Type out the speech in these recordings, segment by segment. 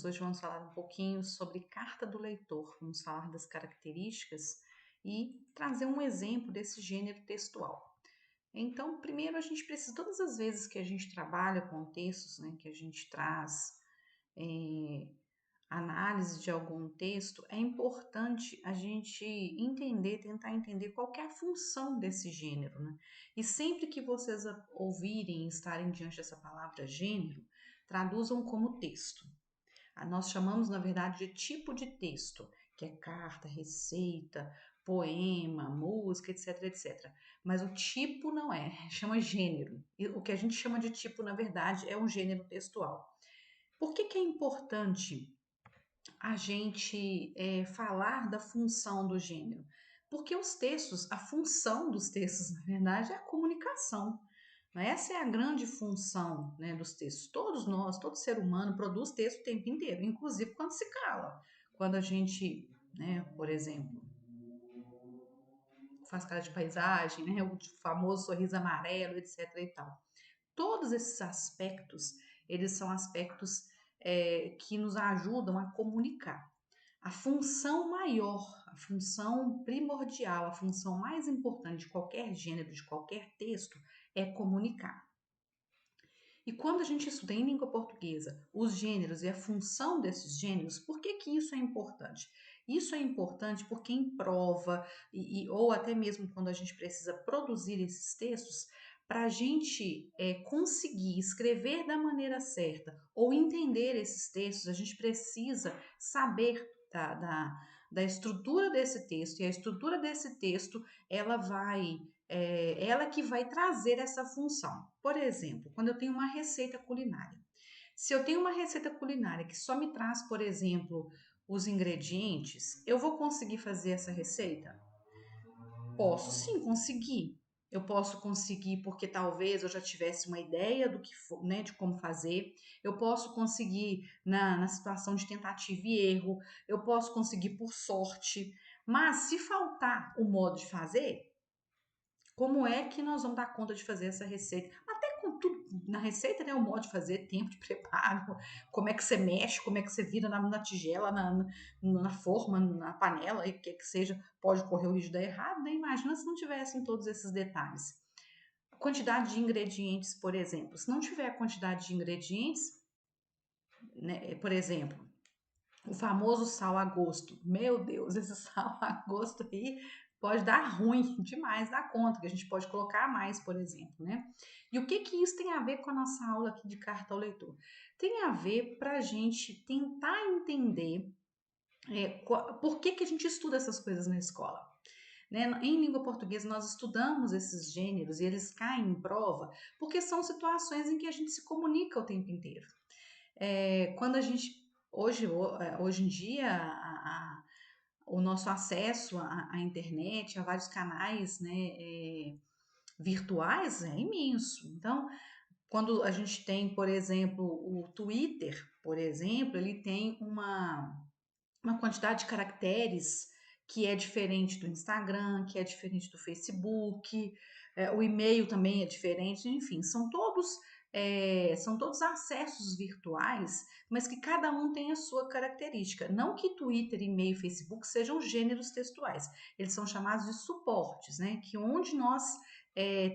Hoje vamos falar um pouquinho sobre carta do leitor. Vamos falar das características e trazer um exemplo desse gênero textual. Então, primeiro a gente precisa, todas as vezes que a gente trabalha com textos, né, que a gente traz análise de algum texto, é importante a gente tentar entender qual que é a função desse gênero, né? E sempre que vocês ouvirem, estarem diante dessa palavra gênero, traduzam como texto. Nós chamamos, na verdade, de tipo de texto, que é carta, receita, poema, música, etc, etc. Mas o tipo não é, chama gênero. E o que a gente chama de tipo, na verdade, é um gênero textual. Por que é importante a gente falar da função do gênero? Porque os textos, a função dos textos, na verdade, é a comunicação. Essa é a grande função, né, dos textos. Todos nós, todo ser humano produz texto o tempo inteiro, inclusive quando se cala. Quando a gente, né, por exemplo, faz cara de paisagem, né, o famoso sorriso amarelo, etc. e tal. Todos esses aspectos, eles são aspectos que nos ajudam a comunicar. A função maior, a função primordial, a função mais importante de qualquer gênero, de qualquer texto, é comunicar. E quando a gente estuda em língua portuguesa os gêneros e a função desses gêneros, por que isso é importante? Isso é importante porque em prova, ou até mesmo quando a gente precisa produzir esses textos, para a gente conseguir escrever da maneira certa ou entender esses textos, a gente precisa saber da estrutura desse texto. E a estrutura desse texto, ela que vai trazer essa função. Por exemplo, quando eu tenho uma receita culinária. Se eu tenho uma receita culinária que só me traz, por exemplo, os ingredientes, eu vou conseguir fazer essa receita? Posso sim conseguir. Eu posso conseguir porque talvez eu já tivesse uma ideia do que for, né, de como fazer. Eu posso conseguir na situação de tentativa e erro. Eu posso conseguir por sorte. Mas se faltar o modo de fazer, como é que nós vamos dar conta de fazer essa receita? Até com tudo na receita, né? O modo de fazer, tempo de preparo, como é que você mexe, como é que você vira na tigela, na forma, na panela, e o que seja, pode correr o risco de dar errado, né? Imagina se não tivessem todos esses detalhes. Quantidade de ingredientes, por exemplo. Se não tiver a quantidade de ingredientes, né? Por exemplo, o famoso sal a gosto. Meu Deus, esse sal a gosto aí pode dar ruim demais da conta, que a gente pode colocar mais, por exemplo, né? E o que isso tem a ver com a nossa aula aqui de carta ao leitor? Tem a ver para a gente tentar entender por que a gente estuda essas coisas na escola. Né? Em língua portuguesa, nós estudamos esses gêneros e eles caem em prova porque são situações em que a gente se comunica o tempo inteiro. Quando a gente hoje em dia o nosso acesso à internet, a vários canais, né, virtuais é imenso. Então, quando a gente tem, por exemplo, o Twitter, por exemplo, ele tem uma quantidade de caracteres que é diferente do Instagram, que é diferente do Facebook, o e-mail também é diferente, enfim, são todos acessos virtuais, mas que cada um tem a sua característica. Não que Twitter, e-mail e Facebook sejam gêneros textuais, eles são chamados de suportes, né? Que onde nós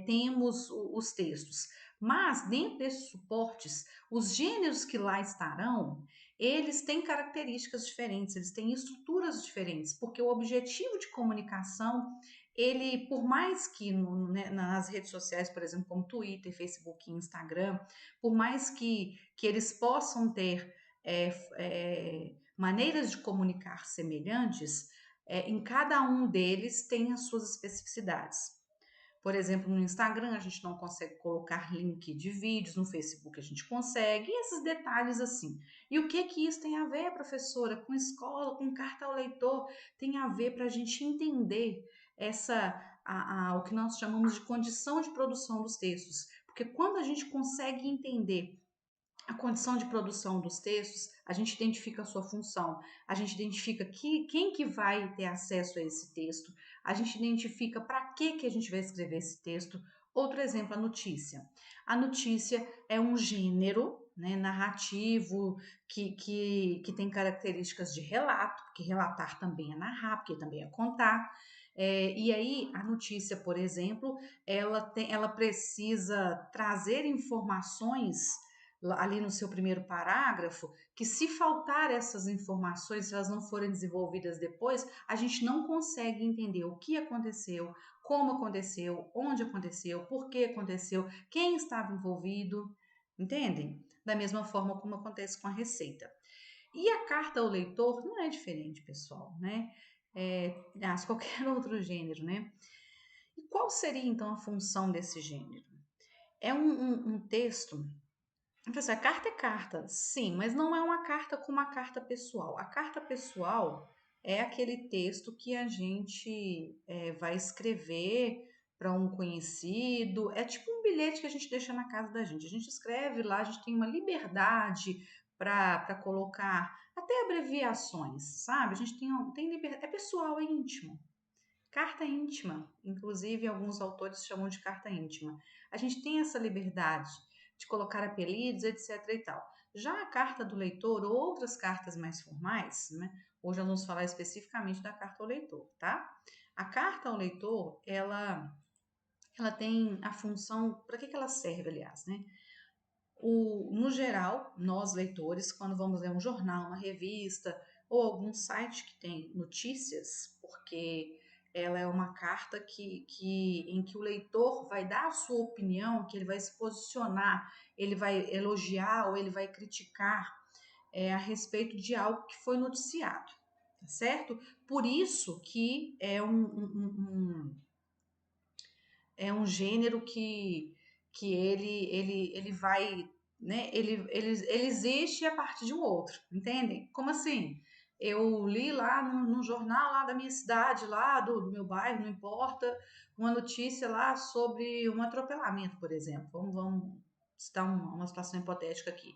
temos os textos. Mas dentro desses suportes, os gêneros que lá estarão, eles têm características diferentes, eles têm estruturas diferentes, porque o objetivo de comunicação, ele, por mais que nas redes sociais, por exemplo, como Twitter, Facebook e Instagram, por mais que eles possam ter maneiras de comunicar semelhantes, em cada um deles tem as suas especificidades. Por exemplo, no Instagram a gente não consegue colocar link de vídeos, no Facebook a gente consegue, e esses detalhes assim. E o que isso tem a ver, professora, com escola, com carta ao leitor? Tem a ver para a gente entender o que nós chamamos de condição de produção dos textos. Porque quando a gente consegue entender a condição de produção dos textos, a gente identifica a sua função, a gente identifica quem que vai ter acesso a esse texto, a gente identifica para que a gente vai escrever esse texto. Outro exemplo, a notícia. A notícia é um gênero né, narrativo, que tem características de relato, porque relatar também é narrar, porque também é contar. E aí, a notícia, por exemplo, ela precisa trazer informações ali no seu primeiro parágrafo, que se faltar essas informações, se elas não forem desenvolvidas depois, a gente não consegue entender o que aconteceu, como aconteceu, onde aconteceu, por que aconteceu, quem estava envolvido, entendem? Da mesma forma como acontece com a receita. E a carta ao leitor não é diferente, pessoal, né? Aliás, qualquer outro gênero, né? E qual seria então a função desse gênero? É um texto. A carta é carta, sim, mas não é uma carta como uma carta pessoal. A carta pessoal é aquele texto que a gente vai escrever para um conhecido. É tipo um bilhete que a gente deixa na casa da gente. A gente escreve lá, a gente tem uma liberdade para colocar até abreviações, sabe? A gente tem liberdade. É pessoal, é íntimo. Carta íntima, inclusive alguns autores chamam de carta íntima. A gente tem essa liberdade de colocar apelidos, etc. e tal. Já a carta do leitor ou outras cartas mais formais, né? Hoje nós vamos falar especificamente da carta ao leitor, tá? A carta ao leitor, ela tem a função, para que ela serve, aliás, né? No geral, nós leitores, quando vamos ler um jornal, uma revista ou algum site que tem notícias, porque ela é uma carta em que o leitor vai dar a sua opinião, que ele vai se posicionar, ele vai elogiar ou ele vai criticar a respeito de algo que foi noticiado, tá certo? Por isso que é um gênero que ele vai, né? Ele existe a partir de um outro, entendem? Como assim? Eu li lá no jornal lá da minha cidade, lá do meu bairro, não importa, uma notícia lá sobre um atropelamento, por exemplo. Vamos citar uma situação hipotética aqui.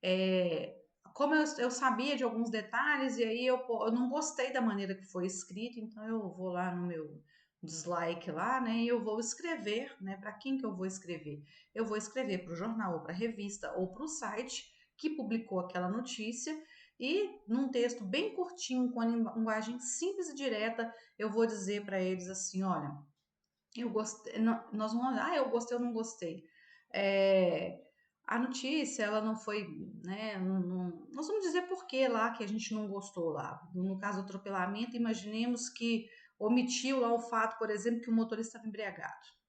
É, como eu sabia de alguns detalhes, e aí eu não gostei da maneira que foi escrito, então eu vou lá no meu dislike lá, né? E eu vou escrever, né? Para quem que eu vou escrever? Eu vou escrever para o jornal, ou para a revista, ou para o site que publicou aquela notícia, e num texto bem curtinho, com a linguagem simples e direta, eu vou dizer para eles assim: olha, eu gostei, nós vamos, eu gostei ou não gostei. É, a notícia, ela não foi, né, nós vamos dizer por que lá que a gente não gostou lá. No caso do atropelamento, imaginemos que omitiu lá o fato, por exemplo, que o motorista estava embriagado.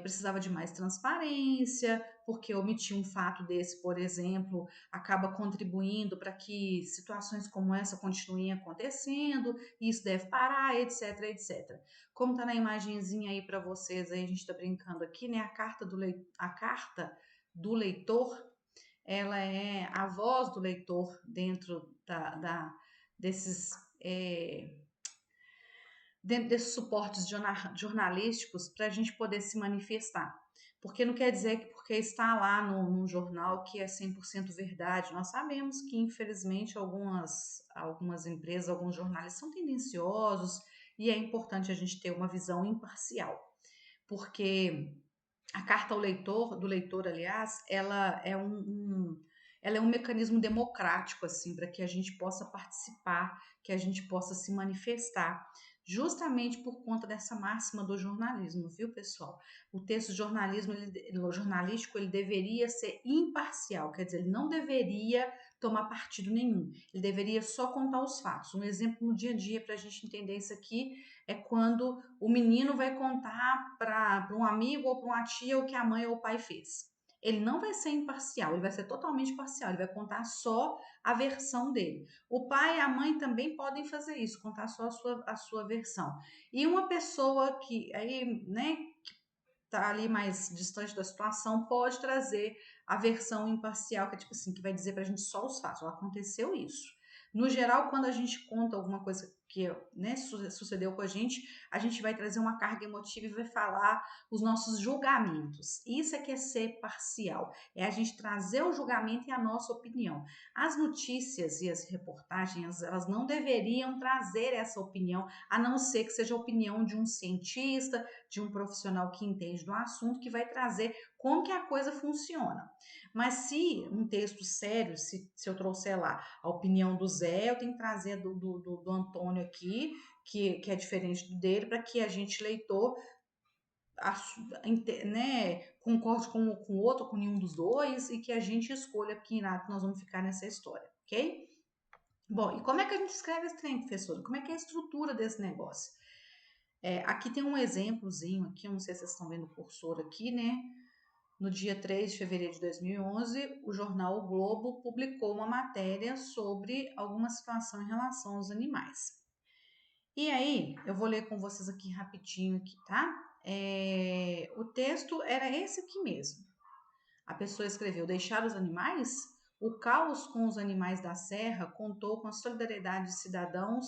Precisava de mais transparência, porque omitir um fato desse, por exemplo, acaba contribuindo para que situações como essa continuem acontecendo, e isso deve parar, etc, etc. Como está na imagenzinha aí para vocês, aí a gente está brincando aqui, né? A carta do leitor, ela é a voz do leitor dentro desses. É, dentro desses suportes jornalísticos para a gente poder se manifestar. Porque não quer dizer que porque está lá num jornal que é 100% verdade. Nós sabemos que, infelizmente, algumas empresas, alguns jornais são tendenciosos e é importante a gente ter uma visão imparcial. Porque a carta ao leitor, do leitor, aliás, ela é um mecanismo democrático, assim, para que a gente possa participar, que a gente possa se manifestar, justamente por conta dessa máxima do jornalismo, viu, pessoal? O texto jornalístico, ele deveria ser imparcial, quer dizer, ele não deveria tomar partido nenhum, ele deveria só contar os fatos. Um exemplo no dia a dia para a gente entender isso aqui é quando o menino vai contar para um amigo ou para uma tia o que a mãe ou o pai fez. Ele não vai ser imparcial, ele vai ser totalmente parcial, ele vai contar só a versão dele. O pai e a mãe também podem fazer isso, contar só a sua versão. E uma pessoa que aí, né, que tá ali mais distante da situação, pode trazer a versão imparcial, que é tipo assim, que vai dizer pra gente só os fatos. Aconteceu isso. No geral, quando a gente conta alguma coisa que né, sucedeu com a gente vai trazer uma carga emotiva e vai falar os nossos julgamentos. Isso é que é ser parcial, é a gente trazer o julgamento e a nossa opinião. As notícias e as reportagens, elas não deveriam trazer essa opinião, a não ser que seja a opinião de um cientista, de um profissional que entende do assunto, que vai trazer como que a coisa funciona. Mas se um texto sério, se eu trouxer lá a opinião do Zé, eu tenho que trazer do Antônio aqui, que é diferente do dele, para que a gente, leitor, né, concorde com o outro, com nenhum dos dois, e que a gente escolha que lado nós vamos ficar nessa história, ok? Bom, e como é que a gente escreve esse trem, professora? Como é que é a estrutura desse negócio? Aqui tem um exemplozinho, aqui, eu não sei se vocês estão vendo o cursor aqui, né? No dia 3 de fevereiro de 2011, o jornal O Globo publicou uma matéria sobre alguma situação em relação aos animais. E aí, eu vou ler com vocês aqui rapidinho, aqui, tá? O texto era esse aqui mesmo. A pessoa escreveu: deixar os animais? O caos com os animais da serra contou com a solidariedade de cidadãos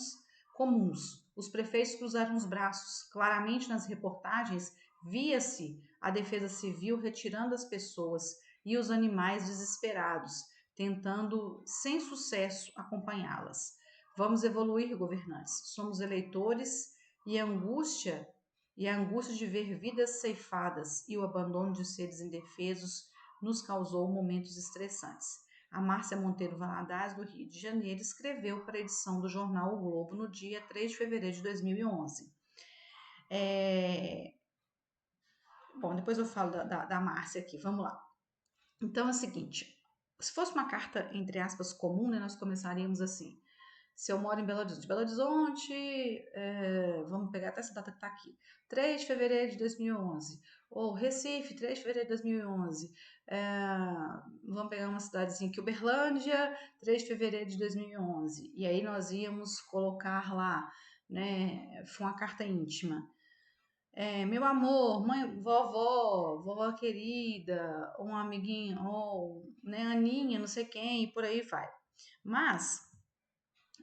comuns. Os prefeitos cruzaram os braços. Claramente nas reportagens, via-se a Defesa Civil retirando as pessoas e os animais desesperados, tentando sem sucesso acompanhá-las. Vamos evoluir, governantes. Somos eleitores e a angústia de ver vidas ceifadas e o abandono de seres indefesos nos causou momentos estressantes. A Márcia Monteiro Valadares, do Rio de Janeiro, escreveu para a edição do jornal O Globo no dia 3 de fevereiro de 2011. Bom, depois eu falo da Márcia aqui, vamos lá. Então é o seguinte, se fosse uma carta, entre aspas, comum, né, nós começaríamos assim: se eu moro em Belo Horizonte, vamos pegar até essa data que está aqui, 3 de fevereiro de 2011, ou Recife, 3 de fevereiro de 2011, vamos pegar uma cidadezinha aqui, Uberlândia, 3 de fevereiro de 2011, e aí nós íamos colocar lá, né, foi uma carta íntima, meu amor, mãe, vovó querida, ou um amiguinho, ou né, Aninha, não sei quem, e por aí vai. Mas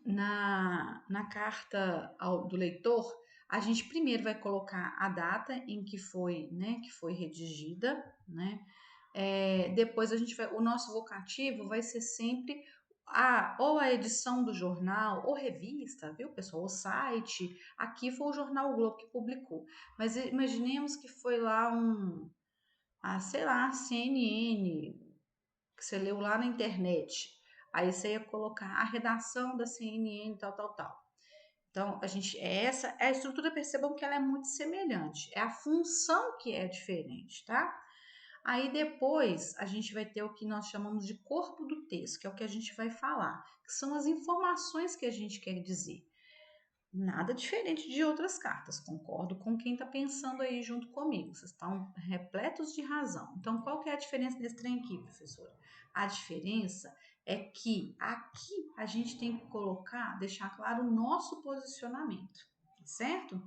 na carta do leitor, a gente primeiro vai colocar a data em que foi, né, que foi redigida, né? Depois o nosso vocativo vai ser sempre ou a edição do jornal, ou revista, viu, pessoal? O site. Aqui foi o jornal o Globo que publicou. Mas imaginemos que foi lá sei lá, CNN, que você leu lá na internet. Aí você ia colocar a redação da CNN, tal, tal, tal. Então, essa é a estrutura, percebam que ela é muito semelhante. É a função que é diferente, tá? Aí depois a gente vai ter o que nós chamamos de corpo do texto, que é o que a gente vai falar, que são as informações que a gente quer dizer. Nada diferente de outras cartas, concordo com quem está pensando aí junto comigo, vocês estão repletos de razão. Então, qual que é a diferença desse trem aqui, professora? A diferença é que aqui a gente tem que deixar claro o nosso posicionamento, certo?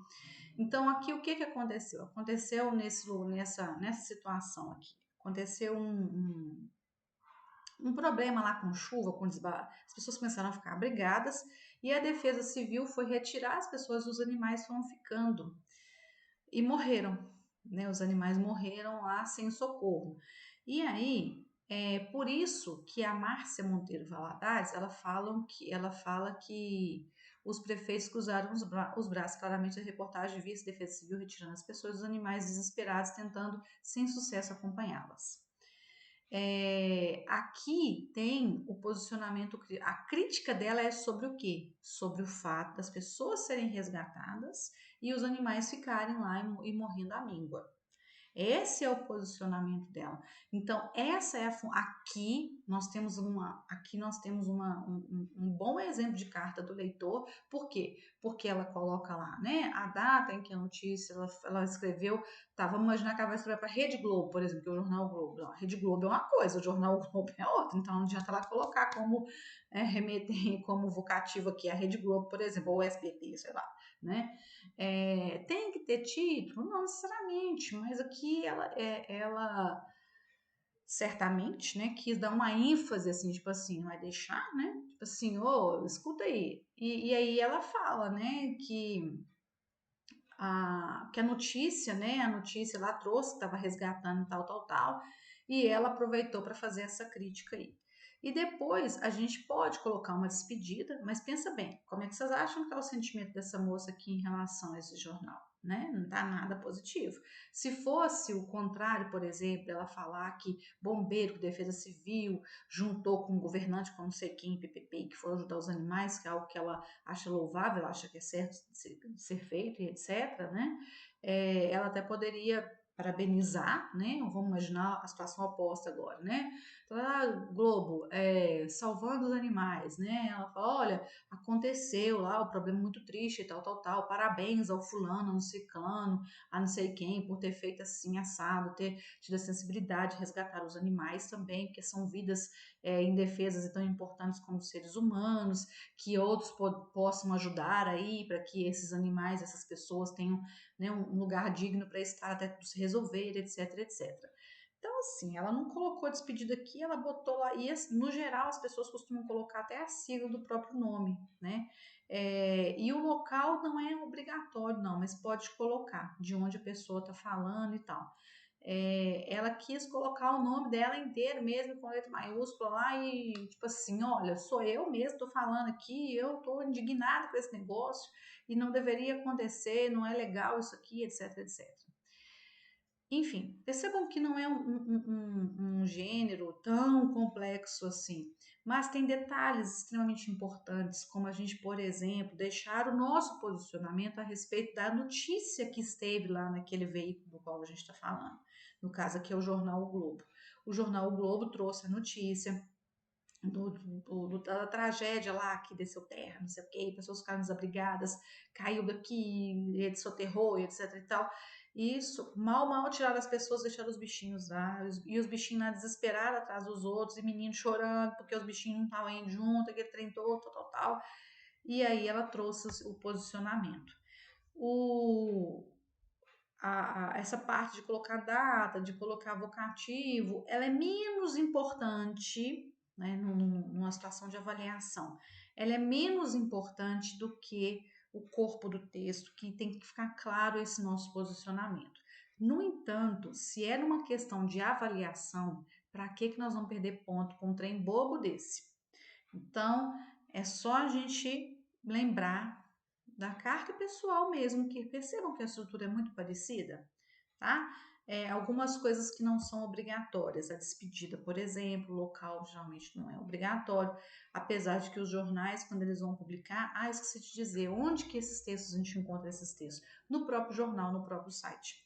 Então, aqui o que aconteceu? Aconteceu nessa situação aqui, aconteceu um problema lá com chuva, as pessoas começaram a ficar abrigadas e a Defesa Civil foi retirar as pessoas, os animais foram ficando e morreram, né? Os animais morreram lá sem socorro. E aí, por isso que a Márcia Monteiro Valadares, ela fala que os prefeitos cruzaram os braços, claramente a reportagem via a Defesa Civil retirando as pessoas, os animais desesperados, tentando sem sucesso acompanhá-las. Aqui tem o posicionamento, a crítica dela é sobre o quê? Sobre o fato das pessoas serem resgatadas e os animais ficarem lá e morrendo à míngua. Esse é o posicionamento dela. Então, essa é aqui nós temos um bom exemplo de carta do leitor. Por quê? Porque ela coloca lá, né, a data em que a notícia ela escreveu. Tá, vamos imaginar que ela vai escrever para a Rede Globo, por exemplo, que é o Jornal Globo. Não, a Rede Globo é uma coisa, o Jornal Globo é outra. Então, não adianta ela colocar como remeter como vocativo aqui a Rede Globo, por exemplo, ou o SBT, sei lá, né? Tem que ter título? Não necessariamente, mas aqui ela certamente, né, quis dar uma ênfase, assim, tipo assim, não vai deixar, né? Tipo assim, ô, escuta aí. E aí ela fala, né, que a notícia, né, a notícia lá trouxe que estava resgatando tal, tal, tal, e ela aproveitou para fazer essa crítica aí. E depois a gente pode colocar uma despedida, mas pensa bem, como é que vocês acham que é o sentimento dessa moça aqui em relação a esse jornal? Né? Não tá nada positivo. Se fosse o contrário, por exemplo, ela falar que bombeiro, defesa civil, juntou com um governante, com não sei quem, PPP, que foi ajudar os animais, que é algo que ela acha louvável, acha que é certo de ser feito e etc., né? Ela até poderia parabenizar, né? Vamos imaginar a situação oposta agora, né? Então, Globo, salvando os animais, né? Ela fala, olha, aconteceu lá, o problema muito triste e tal, tal, tal, parabéns ao fulano, ao ciclano, a não sei quem, por ter feito assim, assado, ter tido a sensibilidade de resgatar os animais também, porque são vidas indefesas e tão importantes como os seres humanos, que outros possam ajudar aí para que esses animais, essas pessoas tenham, né, um lugar digno para estar até tudo se resolver, etc, etc. Então, assim, ela não colocou despedida aqui, ela botou lá, e no geral as pessoas costumam colocar até a sigla do próprio nome, né? E o local não é obrigatório, não, mas pode colocar de onde a pessoa está falando e tal. Ela quis colocar o nome dela inteiro mesmo, com letra maiúscula lá, e tipo assim, olha, sou eu mesmo, tô falando aqui, eu tô indignada com esse negócio, e não deveria acontecer, não é legal isso aqui, etc, etc. Enfim, percebam que não é um gênero tão complexo assim, mas tem detalhes extremamente importantes, como a gente, por exemplo, deixar o nosso posicionamento a respeito da notícia que esteve lá naquele veículo do qual a gente está falando. No caso aqui é o Jornal O Globo. O Jornal O Globo trouxe a notícia da tragédia lá que desceu terra, não sei o que, pessoas ficaram desabrigadas, caiu daqui, ele soterrou, etc e tal. Isso, mal tiraram as pessoas, deixaram os bichinhos lá, e os bichinhos lá desesperados atrás dos outros, e meninos chorando porque os bichinhos não estavam indo junto, aquele trem todo, tal. E aí ela trouxe o posicionamento. Essa parte de colocar data, de colocar vocativo, ela é menos importante, né, numa situação de avaliação. Ela é menos importante do que o corpo do texto, que tem que ficar claro esse nosso posicionamento. No entanto, se é numa questão de avaliação, para que nós vamos perder ponto com um trem bobo desse? Então, é só a gente lembrar da carta pessoal mesmo, que percebam que a estrutura é muito parecida, tá? Algumas coisas que não são obrigatórias, a despedida, por exemplo, o local geralmente não é obrigatório, apesar de que os jornais, quando eles vão publicar, esqueci de dizer, onde que esses textos, a gente encontra esses textos? No próprio jornal, no próprio site.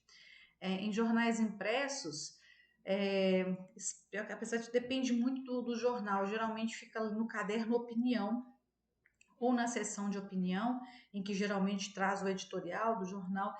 Em jornais impressos, é, apesar de depende muito do jornal, geralmente fica no caderno opinião, ou na seção de opinião, em que geralmente traz o editorial do jornal.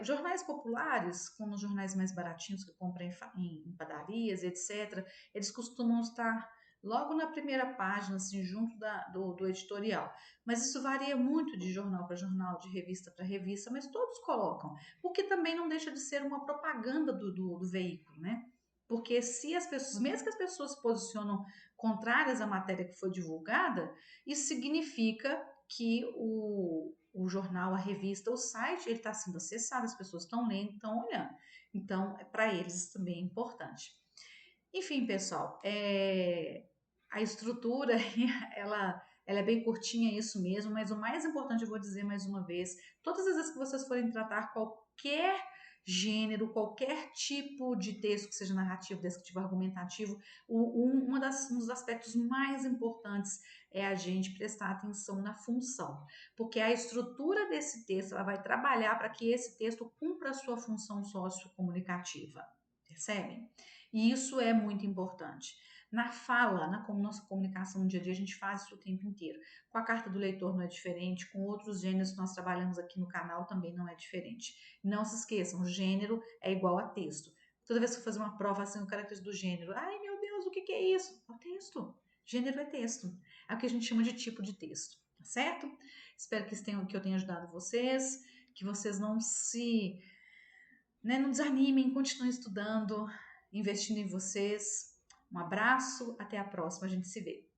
Jornais populares, como os jornais mais baratinhos que compram em padarias, etc., eles costumam estar logo na primeira página, assim, junto do editorial. Mas isso varia muito de jornal para jornal, de revista para revista, mas todos colocam, o que também não deixa de ser uma propaganda do veículo, né? Porque se as pessoas, mesmo que as pessoas se posicionam contrárias à matéria que foi divulgada, isso significa que o jornal, a revista, o site, ele está sendo acessado, as pessoas estão lendo, estão olhando. Então, para eles isso também é importante. Enfim, pessoal, a estrutura, ela é bem curtinha, isso mesmo, mas o mais importante, eu vou dizer mais uma vez, todas as vezes que vocês forem tratar qualquer gênero, qualquer tipo de texto, que seja narrativo, descritivo, argumentativo, um dos aspectos mais importantes é a gente prestar atenção na função, porque a estrutura desse texto ela vai trabalhar para que esse texto cumpra a sua função sociocomunicativa, percebem? E isso é muito importante. Na fala, na nossa comunicação no dia a dia, a gente faz isso o tempo inteiro. Com a carta do leitor não é diferente, com outros gêneros que nós trabalhamos aqui no canal também não é diferente. Não se esqueçam, gênero é igual a texto. Toda vez que eu fazer uma prova assim, o caracteres do gênero, ai meu Deus, o que é isso? É o texto. Gênero é texto. É o que a gente chama de tipo de texto, tá certo? Espero que eu tenha ajudado vocês, que vocês não se, né, não desanimem, continuem estudando investindo em vocês. Um abraço, até a próxima, a gente se vê.